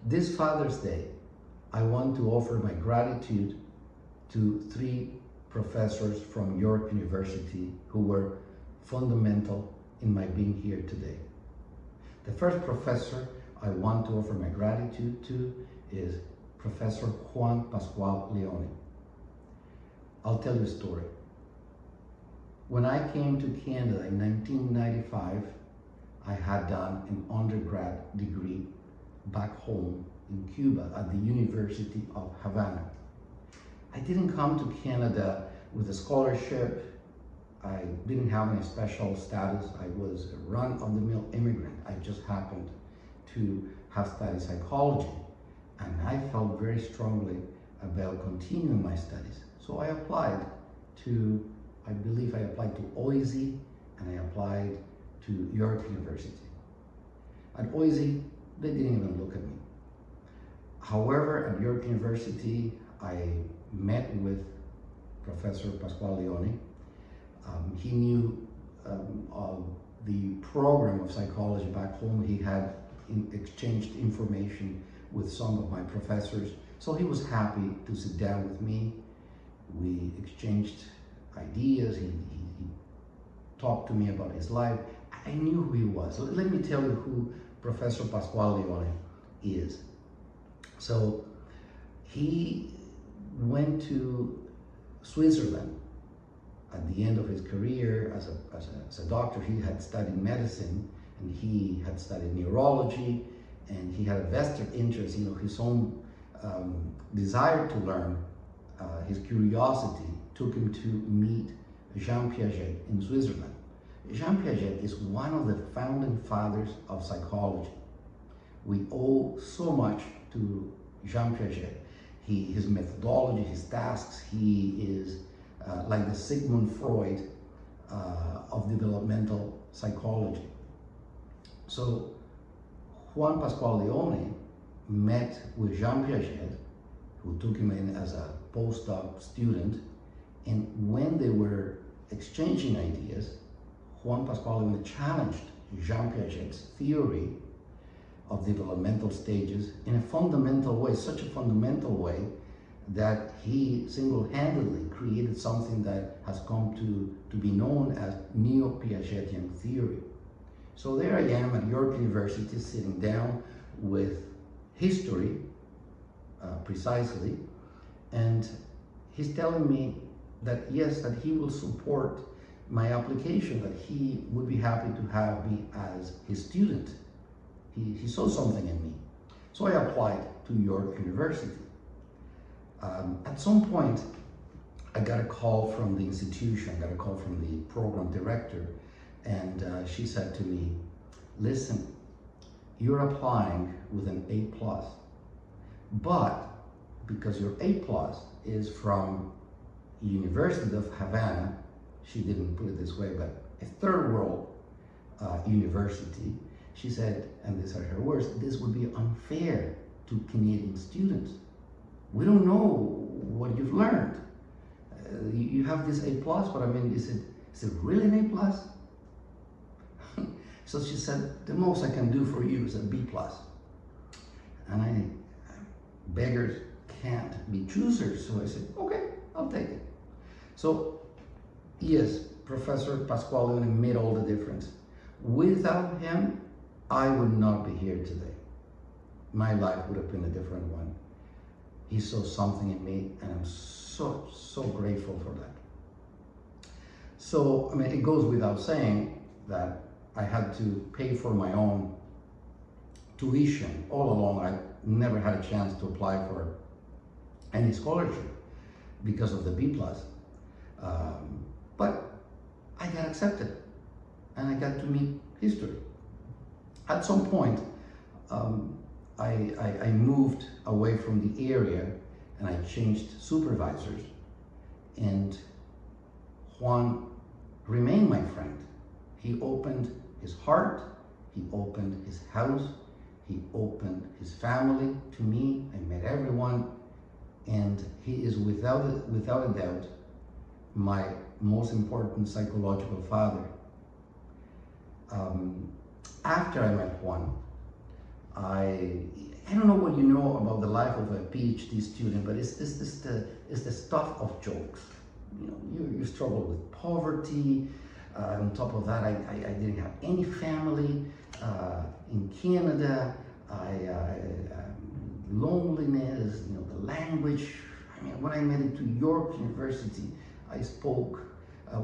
This Father's Day, I want to offer my gratitude to three professors from York University who were fundamental in my being here today. The first professor I want to offer my gratitude to is Professor Juan Pascual Leone. I'll tell you a story. When I came to Canada in 1995, I had done an undergrad degree back home in Cuba at the University of Havana. I didn't come to Canada with a scholarship. I didn't have any special status. I was a run-of-the-mill immigrant. I just happened to have studied psychology, and I felt very strongly about continuing my studies. So I applied to, I believe I applied to OISE, and I applied to York University. At OISE, they didn't even look at me. However, at York University, I met with Professor Pascual Leone. He knew of the program of psychology back home. He had exchanged information with some of my professors. So he was happy to sit down with me. We exchanged ideas. He talked to me about his life. I knew who he was. Let me tell you who Professor Pascual Leone is. So he went to Switzerland at the end of his career as a doctor. He had studied medicine, and he had studied neurology, and he had a vested interest, his own desire to learn. His curiosity took him to meet Jean Piaget in Switzerland. Jean Piaget is one of the founding fathers of psychology. We owe so much to Jean Piaget. His methodology, his tasks, he is like the Sigmund Freud of developmental psychology. So Juan Pascual Leone met with Jean Piaget, who took him in as a postdoc student, and when they were exchanging ideas, Juan Pascual Leone challenged Jean Piaget's theory of developmental stages in a fundamental way, such a fundamental way that he single-handedly created something that has come to be known as Neo-Piagetian theory. So there I am at York University sitting down with history, precisely, and he's telling me that yes, that he will support my application, that he would be happy to have me as his student. He saw something in me. So I applied to York University. At some point, I got a call from the institution, got a call from the program director, and she said to me, listen, you're applying with an A+, but because your A+ is from University of Havana, she didn't put it this way, but a third world university, she said, and these are her words, this would be unfair to Canadian students. We don't know what you've learned. You have this A+, but I mean, is it really an A+? So she said, the most I can do for you is a B+. And beggars can't be choosers. So I said, okay, I'll take it. So yes, Professor Pascual Leone made all the difference. Without him, I would not be here today. My life would have been a different one. He saw something in me, and I'm so grateful for that. So, I mean, it goes without saying that I had to pay for my own tuition. All along, I never had a chance to apply for any scholarship because of the B+. But I got accepted, and I got to meet history. At some point, I moved away from the area, and I changed supervisors, and Juan remained my friend. He opened his heart, he opened his house, he opened his family to me. I met everyone, and he is without a doubt my most important psychological father. After I met Juan, I don't know what you know about the life of a PhD student, but it's the stuff of jokes. You know, you struggle with poverty. On top of that, I didn't have any family in Canada. Loneliness, you know, the language. I mean, when I made it to York University, I spoke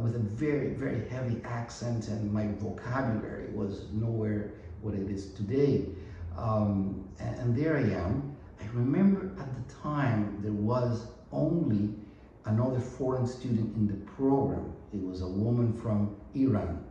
with a very, very heavy accent, and my vocabulary was nowhere what it is today. And there I am. I remember at the time there was only another foreign student in the program. It was a woman from Iran.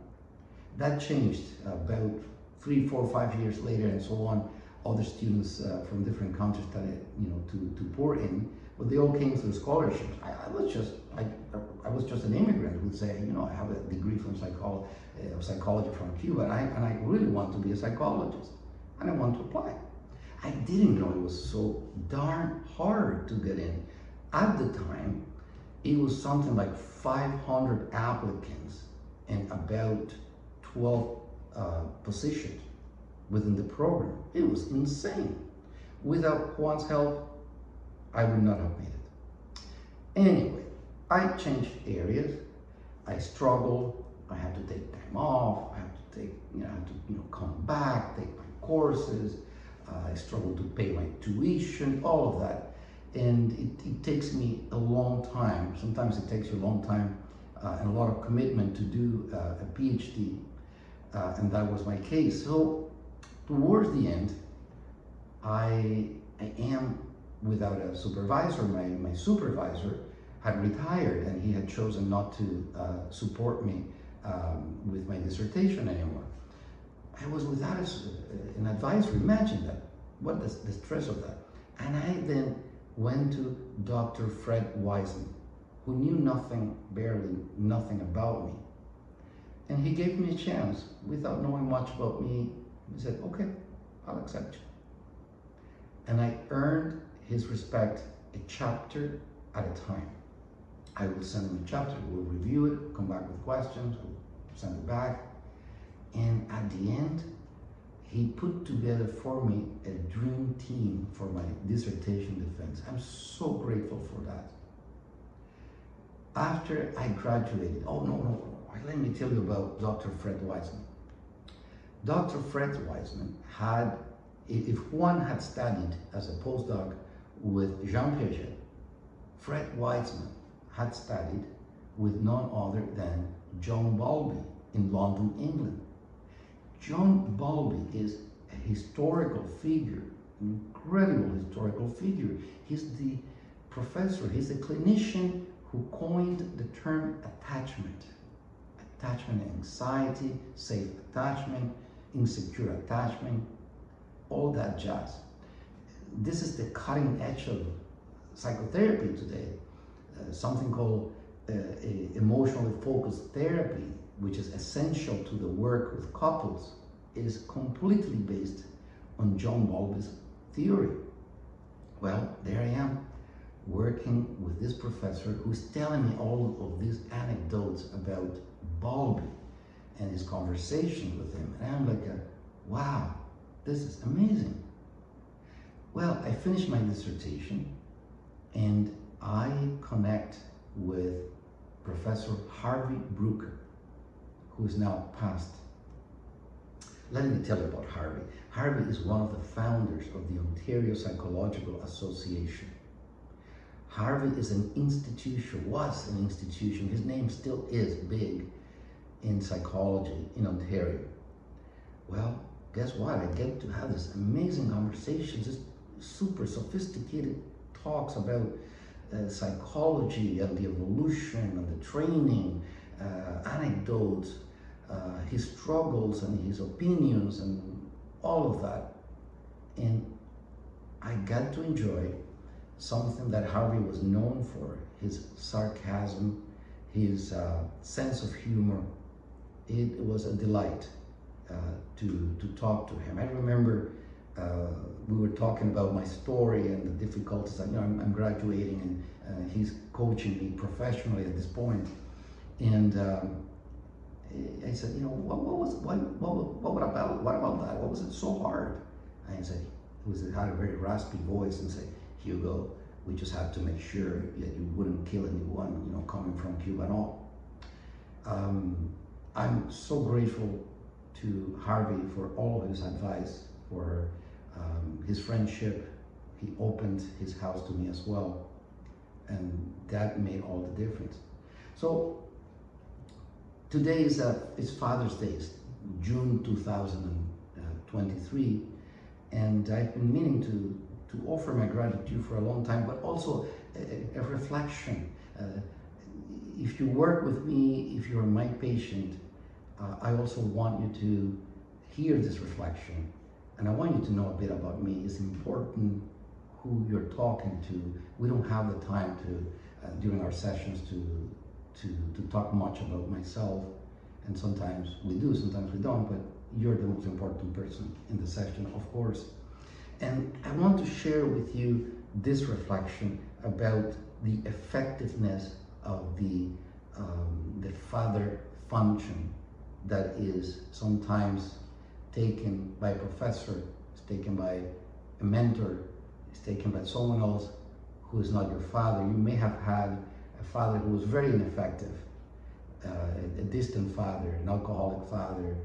That changed about 3, 4, 5 years later, and so on. Other students from different countries started, you know, to pour in, but they all came through scholarships. I was just an immigrant who would say, you know, I have a degree from psychology from Cuba, and I really want to be a psychologist, and I want to apply. I didn't know it was so darn hard to get in. At the time, it was something like 500 applicants and about 12 positions within the program. It was insane. Without Juan's help, I would not have made it. Anyway, I changed areas. I struggled. I had to take time off. I had to take, come back, take my courses. I struggled to pay my tuition, all of that. And it takes me a long time. Sometimes it takes you a long time and a lot of commitment to do a PhD. And that was my case. So towards the end, I am without a supervisor. My supervisor had retired, and he had chosen not to support me with my dissertation anymore. I was without an advisor. Imagine that. What the stress of that. And I then went to Dr. Fred Weizmann, who knew barely nothing about me. And he gave me a chance without knowing much about me. He said, okay, I'll accept you. And I earned his respect a chapter at a time. I will send him a chapter, we'll review it, come back with questions, we'll send it back. And at the end, he put together for me a dream team for my dissertation defense. I'm so grateful for that. After I graduated, let me tell you about Dr. Fred Weizmann. Dr. Fred Weizmann had, if Juan had studied as a postdoc with Jean Piaget, Fred Weizmann had studied with none other than John Bowlby in London, England. John Bowlby is a historical figure, an incredible historical figure. He's the professor, he's the clinician who coined the term attachment. Attachment anxiety, safe attachment, insecure attachment, all that jazz. This is the cutting edge of psychotherapy today, something called emotionally focused therapy, which is essential to the work with couples, is completely based on John Bowlby's theory. Well, there I am, working with this professor who's telling me all of these anecdotes about Bowlby and his conversation with him. And I'm like, wow, this is amazing. Well, I finished my dissertation and I connect with Professor Harvey Brooke, who is now passed. Let me tell you about Harvey. Harvey is one of the founders of the Ontario Psychological Association. Harvey is an institution, was an institution, his name still is big in psychology in Ontario. Well, guess what? I get to have this amazing conversation, just super sophisticated talks about psychology and the evolution and the training, anecdotes, his struggles and his opinions and all of that. And I got to enjoy something that Harvey was known for, his sarcasm, his sense of humor. It was a delight to talk to him. I remember we were talking about my story and the difficulties. I'm graduating and he's coaching me professionally at this point. And I said, what about that? What was it so hard? And he said, had a very raspy voice and say, Hugo, we just had to make sure that you wouldn't kill anyone, coming from Cuba and all. I'm so grateful to Harvey for all of his advice, for his friendship. He opened his house to me as well, and that made all the difference. So today is Father's Day, June 2023, and I've been meaning to offer my gratitude for a long time, but also a reflection. If you work with me, if you're my patient, I also want you to hear this reflection, and I want you to know a bit about me. It's important who you're talking to. We don't have the time to, during our sessions, to talk much about myself, and sometimes we do, sometimes we don't, but you're the most important person in the session, of course. And I want to share with you this reflection about the effectiveness of the father function that is sometimes taken by a professor, it's taken by a mentor, it's taken by someone else who is not your father. You may have had a father who was very ineffective, a distant father, an alcoholic father,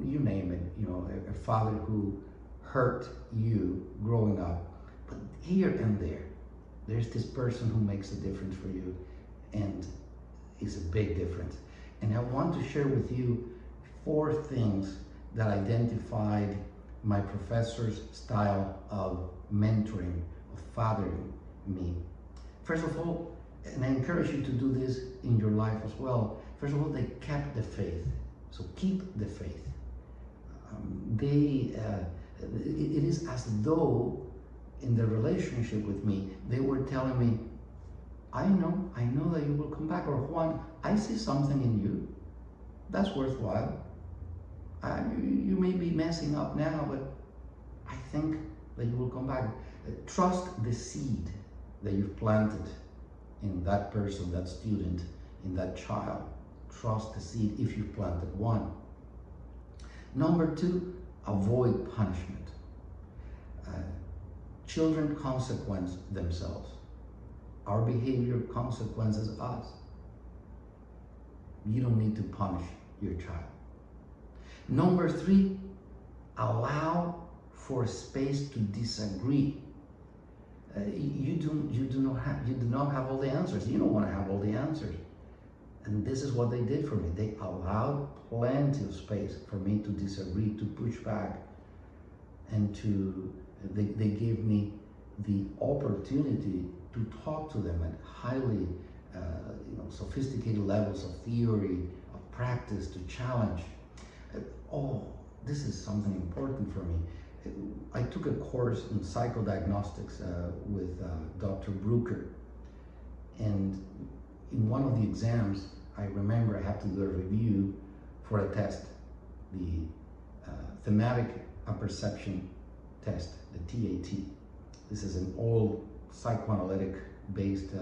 you name it, a father who hurt you growing up. But here and there's this person who makes a difference for you, and it's a big difference. And I want to share with you 4 things that identified my professor's style of mentoring, of fathering me. First of all, and I encourage you to do this in your life as well, first of all, they kept the faith. So keep the faith. It is as though in the relationship with me, they were telling me, I know that you will come back, or Juan, I see something in you that's worthwhile. You may be messing up now, but I think that you will come back. Trust the seed that you've planted in that person, that student, in that child. Trust the seed if you've planted one. Number 2, avoid punishment. Children consequence themselves. Our behavior consequences us. You don't need to punish your child. Number 3, allow for space to disagree. You do not have all the answers. You don't want to have all the answers. And this is what they did for me. They allowed plenty of space for me to disagree, to push back, and they gave me the opportunity to talk to them at highly sophisticated levels of theory, of practice, to challenge. This is something important for me. I took a course in psychodiagnostics with Dr. Brooke, and in one of the exams, I remember I had to do a review for a test, the thematic apperception test, the TAT. This is an old psychoanalytic based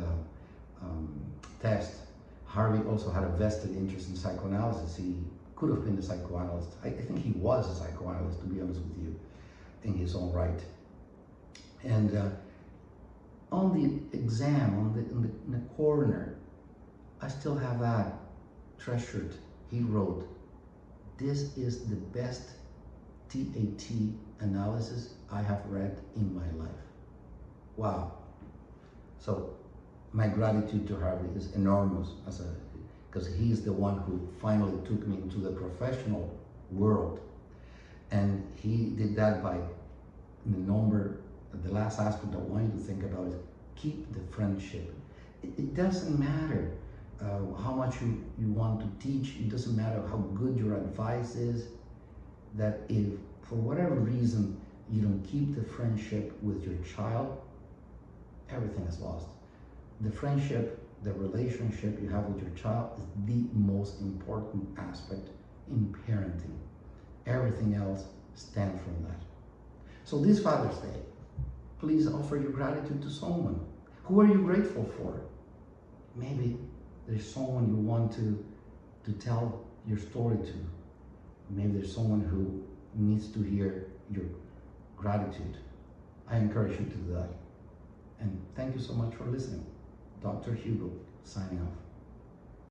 test. Harvey also had a vested interest in psychoanalysis. He could have been a psychoanalyst. I think he was a psychoanalyst, to be honest with you, in his own right. And on the exam, in the corner, I still have that treasured. He wrote, "This is the best TAT analysis I have read in my life." Wow. So my gratitude to Harvey is enormous, because he's the one who finally took me into the professional world. And he did that by the last aspect I want you to think about is keep the friendship. It doesn't matter how much you want to teach. It doesn't matter how good your advice is, that if for whatever reason you don't keep the friendship with your child, everything is lost. The friendship, the relationship you have with your child is the most important aspect in parenting. Everything else stems from that. So this Father's Day, please offer your gratitude to someone. Who are you grateful for? Maybe there's someone you want to tell your story to. Maybe there's someone who needs to hear your gratitude. I encourage you to do that. And thank you so much for listening. Dr. Hugo, signing off.